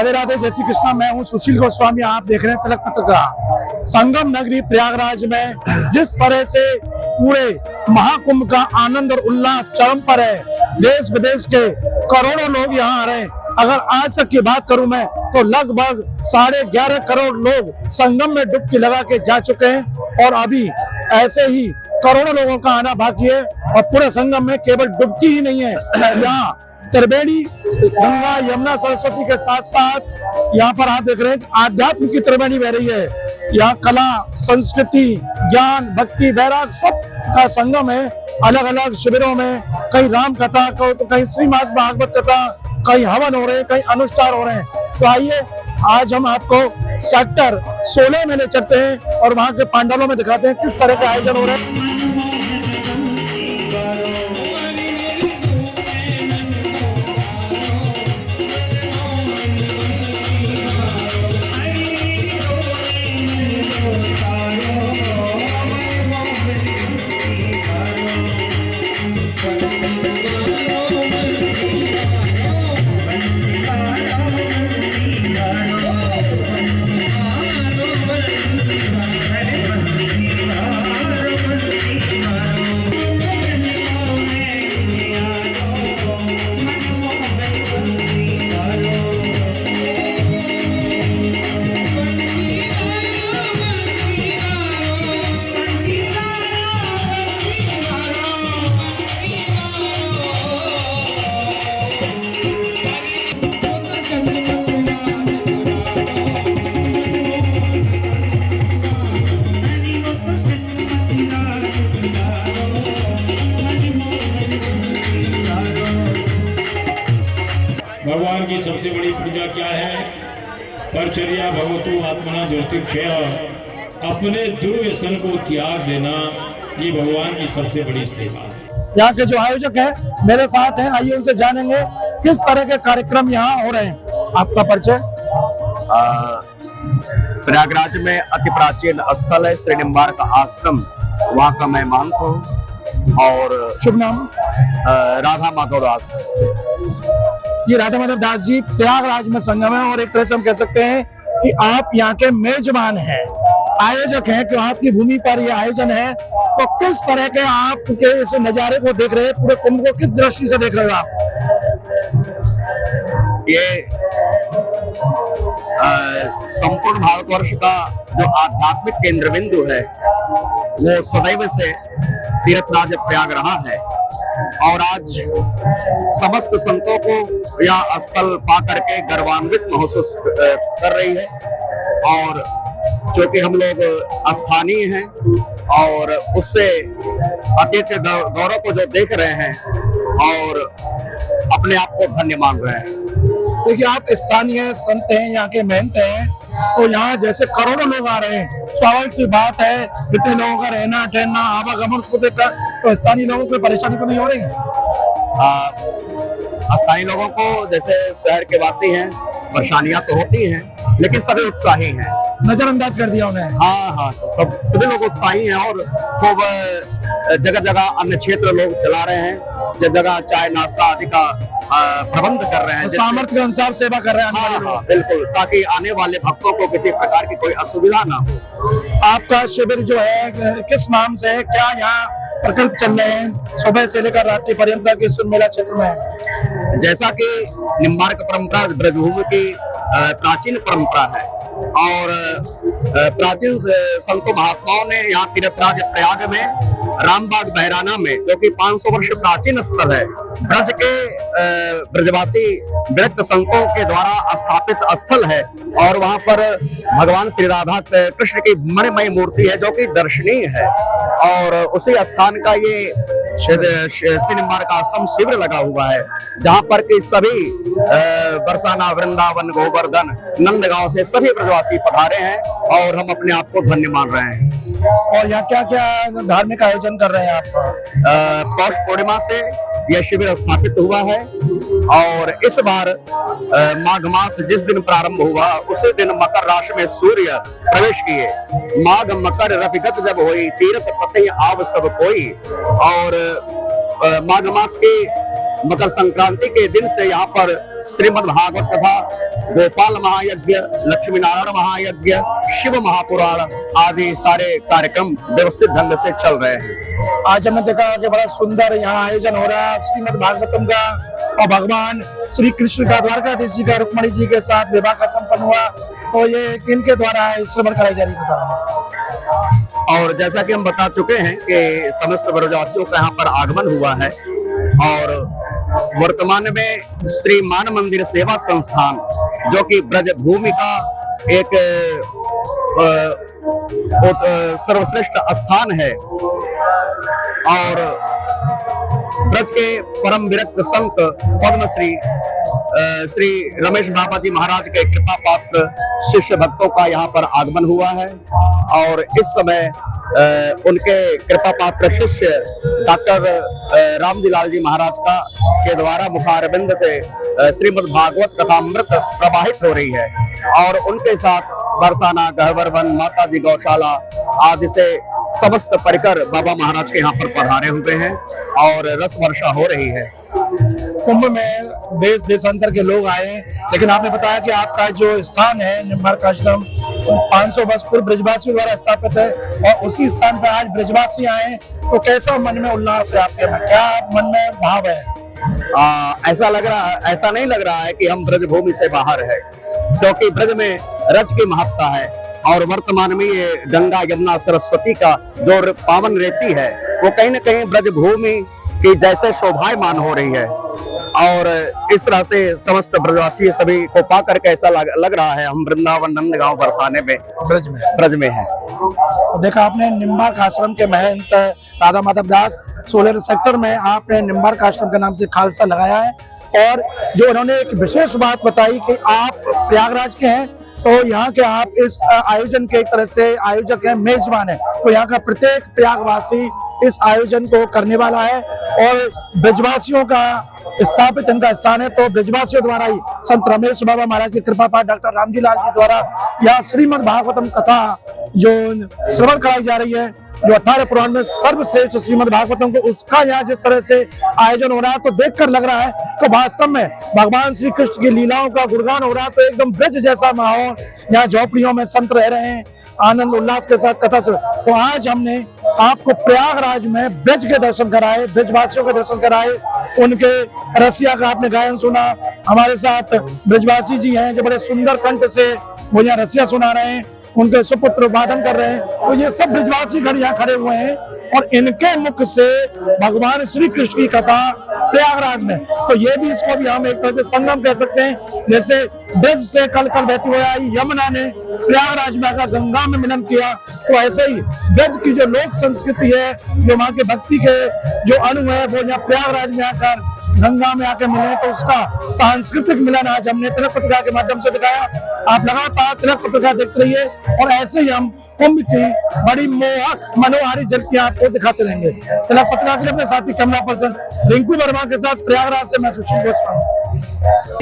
राधे राधे, जय श्री कृष्णा। मैं हूं सुशील गोस्वामी। आप देख रहे हैं तिलक पत्रिका। संगम नगरी प्रयागराज में जिस तरह से पूरे महाकुंभ का आनंद और उल्लास चरम पर है, देश विदेश के करोड़ों लोग यहाँ आ रहे हैं। अगर आज तक की बात करूं मैं तो लगभग 11.5 करोड़ लोग संगम में डुबकी लगा के जा चुके हैं और अभी ऐसे ही करोड़ों लोगों का आना बाकी है। और पूरे संगम में केवल डुबकी ही नहीं है, यहाँ त्रिवेणी गंगा यमुना सरस्वती के साथ साथ यहाँ पर आप देख रहे हैं कि आध्यात्म की त्रिवेणी बह रही है। यहाँ कला, संस्कृति, ज्ञान, भक्ति, वैराग सब का संगम है। अलग अलग शिविरों में कहीं राम कथा, कहीं श्रीमद् भागवत कथा, कहीं हवन हो रहे हैं, कहीं अनुष्ठान हो रहे हैं। तो आइए आज हम आपको सेक्टर 16 में ले चलते हैं और वहाँ के पंडालों में दिखाते हैं किस तरह के आयोजन हो रहे हैं। भगवान की सबसे बड़ी पूजा क्या है? परचर्या भगवतु आत्मना ज्योतिक्षय, अपने दुर्व्यसन को त्याग देना, ये भगवान की सबसे बड़ी सेवा है। यहाँ के जो आयोजक हैं मेरे साथ हैं, आइए उनसे जानेंगे किस तरह के कार्यक्रम यहाँ हो रहे हैं। आपका परिचय? प्रयागराज में अति प्राचीन स्थल है श्री निम्बार्क आश्रम, वहाँ का मैं महंत हूँ। और शुभ नाम? राधा माधव दास। ये राधा माधव दास जी प्रयागराज में संगम है और एक तरह से हम कह सकते हैं कि आप यहाँ के मेजबान हैं, आयोजक हैं कि आपकी भूमि पर यह आयोजन है। तो किस तरह के आपके इस नजारे को देख रहे हैं, पूरे कुंभ को किस दृष्टि से देख रहे हो आप? ये संपूर्ण भारतवर्ष का जो आध्यात्मिक केंद्र बिंदु है वो सदैव से तीर्थराज प्रयाग रहा है और आज समस्त संतों को यह स्थल पा करके गर्वान्वित महसूस कर रही है। और क्योंकि हम लोग स्थानीय हैं और उससे अतीत गौरव को जो देख रहे हैं और अपने आप को धन्य मान रहे हैं। देखिए, आप स्थानीय संत हैं, यहाँ के महंत हैं, तो यहाँ जैसे करोड़ों लोग आ रहे हैं, स्वाभाविक सी बात है इतने लोगों का रहना ठहरना आवागमन उसको देखकर तो स्थानीय लोगों को परेशानी तो नहीं हो रही है? स्थानीय लोगों को, जैसे शहर के वासी हैं, परेशानियां तो होती हैं, लेकिन सभी उत्साही हैं। नजरअंदाज कर दिया उन्हें? हाँ, सभी लोग उत्साही हैं और खूब जगह जगह अन्य क्षेत्र लोग चला रहे हैं, जगह जगह चाय नाश्ता आदि का प्रबंध कर रहे हैं, सामर्थ्य के अनुसार सेवा कर रहे हैं। हाँ, बिल्कुल, ताकि आने वाले भक्तों को किसी प्रकार की कोई असुविधा ना हो। आपका शिविर जो है किस नाम से है, क्या यहाँ प्रकल्प चल रहे हैं सुबह से लेकर रात्रि पर्यंत इस मेला क्षेत्र में? जैसा कि निम्बार्क परंपरा ब्रजभूमि की प्राचीन परंपरा है और प्राचीन संतों महात्माओं ने यहाँ तीर्थराज प्रयाग में रामबाग बहराना में, जो कि 500 वर्ष प्राचीन स्थल है, ब्रज के ब्रजवासी विरक्त संतों के द्वारा स्थापित स्थल है और वहाँ पर भगवान श्री राधा कृष्ण की मणिमय मूर्ति है जो कि दर्शनीय है। और उसी स्थान का ये श्री निम्बार्क आश्रम शिविर लगा हुआ है, जहाँ पर कि सभी बरसाना, वृंदावन, गोवर्धन, नंदगांव से सभी ब्रजवासी पधारे हैं और हम अपने आप को धन्य मान रहे हैं। और यहाँ क्या क्या धार्मिक आयोजन कर रहे हैं आप? पौष पूर्णिमा से यह शिविर स्थापित हुआ है और इस बार माघ मास जिस दिन प्रारंभ हुआ उसी दिन मकर राशि में सूर्य प्रवेश किए। माघ मकर रविगत जब हुई, तीर्थ पते आव सब कोई। और माघ मास की मकर संक्रांति के दिन से यहाँ पर श्रीमद् भागवत कथा, गोपाल महायज्ञ, लक्ष्मी नारायण महायज्ञ, शिव महापुराण आदि सारे कार्यक्रम व्यवस्थित ढंग से चल रहे हैं। आज हमने देखा कि बड़ा सुंदर यहाँ आयोजन हो रहा है श्रीमद् भागवतम का, और भगवान श्री कृष्ण का द्वारकाधीश जी का रुक्मणी जी के साथ विवाह का संपन्न हुआ। तो ये किनके द्वारा श्रवण कराई जा रही है? और जैसा कि हम बता चुके हैं कि समस्त ब्रजवासियों का यहाँ पर आगमन हुआ है, और वर्तमान में श्री मान मंदिर सेवा संस्थान जो कि ब्रज भूमि का एक सर्वश्रेष्ठ स्थान है, और ब्रज के परम विरक्त संत पद्मश्री श्री रमेश बाबा जी महाराज के कृपा पात्र शिष्य भक्तों का यहाँ पर आगमन हुआ है। और इस समय उनके कृपा पात्र शिष्य डॉक्टर रामजी लाल जी महाराज का के द्वारा मुखारबिंद से श्रीमद् भागवत कथामृत प्रवाहित हो रही है, और उनके साथ बरसाना, गहवर वन, माता जी गौशाला आदि से समस्त परिकर बाबा महाराज के यहाँ पर पधारे हुए हैं, और रस वर्षा हो रही है। कुंभ में देश देशांतर के लोग आए, लेकिन आपने बताया कि आपका जो स्थान है निम्बार्क आश्रम 500 वर्ष पूर्व ब्रजवासियों द्वारा स्थापित है, और उसी स्थान पर आज ब्रजवासी आए, तो कैसा मन में उल्लास है आपके में, क्या मन में भाव है? ऐसा नहीं लग रहा है कि हम ब्रज भूमि से बाहर है, क्योंकि ब्रज में रज की महत्ता है, और वर्तमान में ये गंगा यमुना सरस्वती का जो पावन रेती है वो कहीं न कहीं ब्रज भूमि की जैसे शोभायमान हो रही है, और इस तरह से समस्त ब्रजवासी सभी को पा करके ऐसा लग रहा है हम वृंदावन नंदगांव बरसाने में ब्रज में है। तो देखा आपने निम्बार्क आश्रम के महंत राधा माधव दास 16 सेक्टर में आपने निम्बार्क आश्रम के नाम से खालसा लगाया है, और जो उन्होंने एक विशेष बात बताई कि आप प्रयागराज के हैं, तो यहाँ के आप इस आयोजन के एक तरह से आयोजक हैं, मेजबान है, तो यहाँ का प्रत्येक प्रयागवासी इस आयोजन को करने वाला है, और ब्रजवासियों का स्थापित इनका स्थान है। तो ब्रजवासियों द्वारा ही संत रमेश बाबा महाराज की कृपा पाठ डॉक्टर रामजी लाल जी द्वारा यह श्रीमद् भागवतम कथा जो श्रवण कराई जा रही है, जो 18 पुराण में सर्वश्रेष्ठ श्रीमद् भागवतम को, उसका यहाँ जिस तरह से आयोजन हो रहा है, तो देखकर लग रहा है तो वास्तव में भगवान श्री कृष्ण की लीलाओं का गुणगान हो रहा है। तो एकदम ब्रज जैसा माहौल, यहाँ झोपड़ियों में संत रह रहे हैं आनंद उल्लास के साथ कथा से। तो आज हमने आपको प्रयागराज में ब्रज के दर्शन कराए, ब्रजवासियों के दर्शन कराए, उनके रसिया का आपने गायन सुना। हमारे साथ ब्रजवासी जी हैं जो बड़े सुंदर कंठ से वो यहाँ रसिया सुना रहे हैं, उनके सुपुत्र वादन कर रहे हैं। तो ये सब ब्रजवासी गण यहाँ खड़े हुए हैं, और इनके मुख से भगवान श्री कृष्ण की कथा प्रयागराज में, तो ये भी इसको भी हम एक तरह से संगम कह सकते हैं। जैसे ब्रज से कल बहती हुई आई यमुना ने प्रयागराज में आकर गंगा में मिलन किया, तो ऐसे ही ब्रज की जो लोक संस्कृति है, जो वहाँ के भक्ति के जो अणु है, वो यहाँ प्रयागराज में आकर गंगा में आकर मिले, तो उसका सांस्कृतिक मिलन आज हमने तिलक पत्रिका के माध्यम से दिखाया। आप लगातार तिलक पत्रिका देखते रहिए, और ऐसे ही हम कुंभ की बड़ी मोहक मनोहारी झलकियां आपको दिखाते रहेंगे। तिलक पत्रिका के लिए अपने साथी कैमरा पर्सन रिंकू वर्मा के साथ प्रयागराज से मैं सुशील गोस्वामी।